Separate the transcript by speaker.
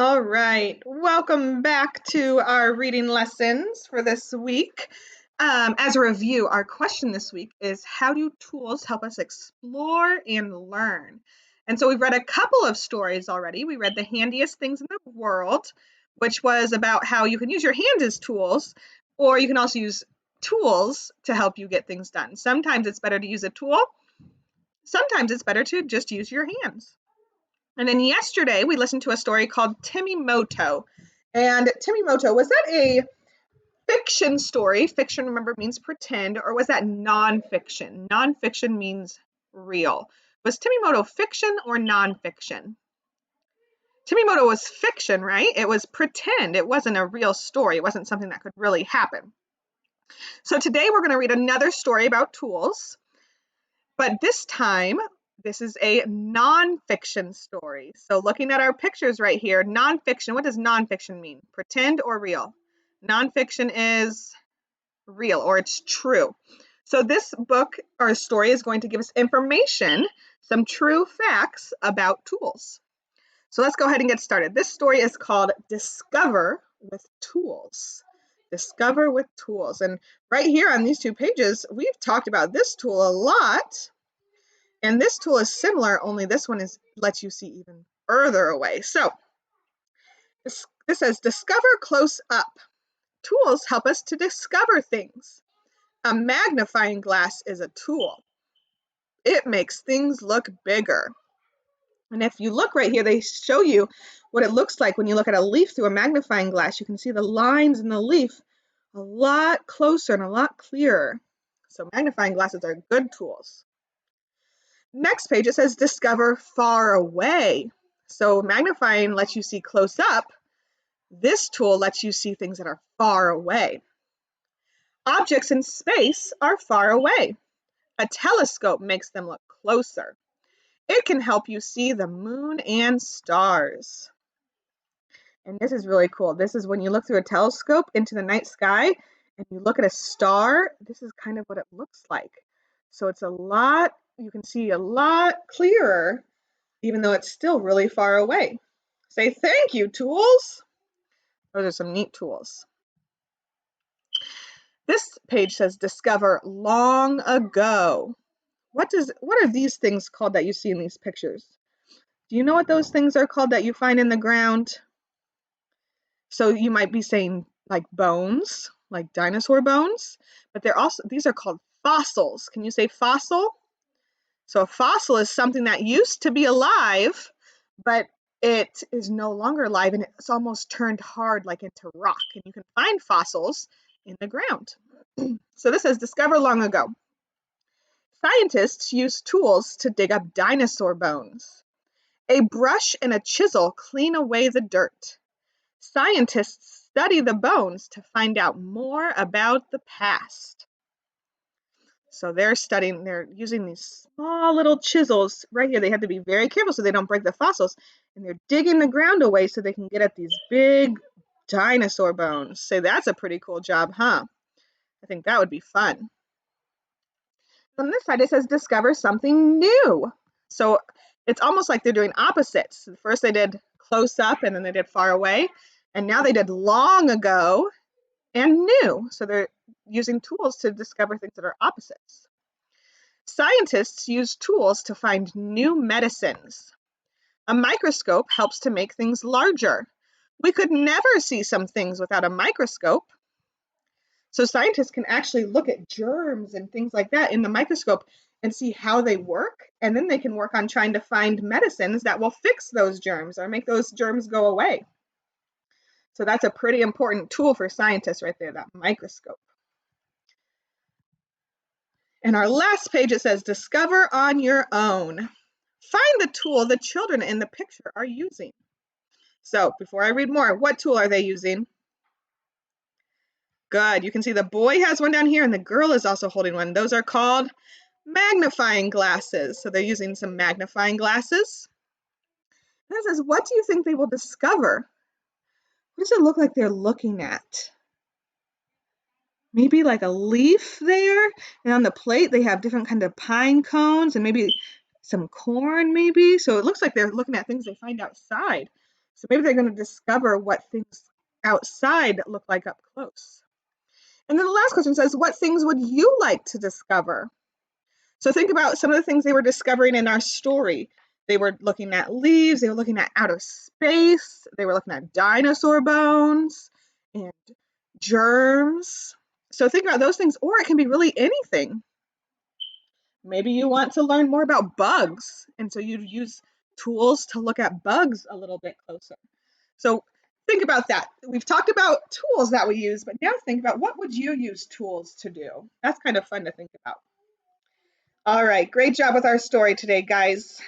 Speaker 1: All right, welcome back to our reading lessons for this week. As a review, our question this week is, how do tools help us explore and learn? And so we've read a couple of stories already. We read The Handiest Things in the World, which was about how you can use your hands as tools, or you can also use tools to help you get things done. Sometimes it's better to use a tool. Sometimes it's better to just use your hands. And then yesterday we listened to a story called Timimoto. And Timimoto, was that a fiction story? Fiction, remember, means pretend, or was that nonfiction? Nonfiction means real. Was Timimoto fiction or nonfiction? Timimoto was fiction, right? It was pretend. It wasn't a real story. It wasn't something that could really happen. So today we're going to read another story about tools, but this time this is a nonfiction story. So looking at our pictures right here, nonfiction, what does nonfiction mean? Pretend or real? Nonfiction is real, or it's true. So this book or story is going to give us information, some true facts about tools. So let's go ahead and get started. This story is called Discover with Tools. Discover with Tools. And right here on these 2 pages, we've talked about this tool a lot. And this tool is similar, only this one lets you see even further away. So this says, discover close up. Tools help us to discover things. A magnifying glass is a tool. It makes things look bigger. And if you look right here, they show you what it looks like when you look at a leaf through a magnifying glass. You can see the lines in the leaf a lot closer and a lot clearer. So magnifying glasses are good tools. Next page, it says discover far away. So magnifying lets you see close up. This tool lets you see things that are far away. Objects in space are far away. A telescope makes them look closer. It can help you see the moon and stars. And this is really cool. This is when you look through a telescope into the night sky and you look at a star, this is kind of what it looks like. So you can see a lot clearer, even though it's still really far away. Say thank you, tools. Those are some neat tools. This page says discover long ago. What are these things called that you see in these pictures? Do you know what those things are called that you find in the ground? So you might be saying like bones, like dinosaur bones, but these are called fossils. Can you say fossil? So a fossil is something that used to be alive, but it is no longer alive and it's almost turned hard like into rock. And you can find fossils in the ground. So this says discover long ago. Scientists use tools to dig up dinosaur bones. A brush and a chisel clean away the dirt. Scientists study the bones to find out more about the past. So they're using these small little chisels right here. They have to be very careful so they don't break the fossils. And they're digging the ground away so they can get at these big dinosaur bones. Say, that's a pretty cool job, huh? I think that would be fun. On this side, it says discover something new. So it's almost like they're doing opposites. First they did close up and then they did far away. And now they did long ago and new. So they're using tools to discover things that are opposites. Scientists use tools to find new medicines. A microscope helps to make things larger. We could never see some things without a microscope. So scientists can actually look at germs and things like that in the microscope and see how they work. And then they can work on trying to find medicines that will fix those germs or make those germs go away. So that's a pretty important tool for scientists right there, that microscope. And our last page, it says, discover on your own. Find the tool the children in the picture are using. So before I read more, what tool are they using? Good. You can see the boy has one down here and the girl is also holding one. Those are called magnifying glasses. So they're using some magnifying glasses. And it says, what do you think they will discover? What does it look like they're looking at? Maybe like a leaf there, and on the plate they have different kind of pine cones and maybe some corn maybe. So it looks like they're looking at things they find outside. So maybe they're going to discover what things outside look like up close. And then the last question says, what things would you like to discover? So think about some of the things they were discovering in our story. They were looking at leaves, they were looking at outer space, they were looking at dinosaur bones and germs. So think about those things, or it can be really anything. Maybe you want to learn more about bugs, and so you'd use tools to look at bugs a little bit closer. So think about that. We've talked about tools that we use, but now think about what would you use tools to do? That's kind of fun to think about. All right, great job with our story today, guys.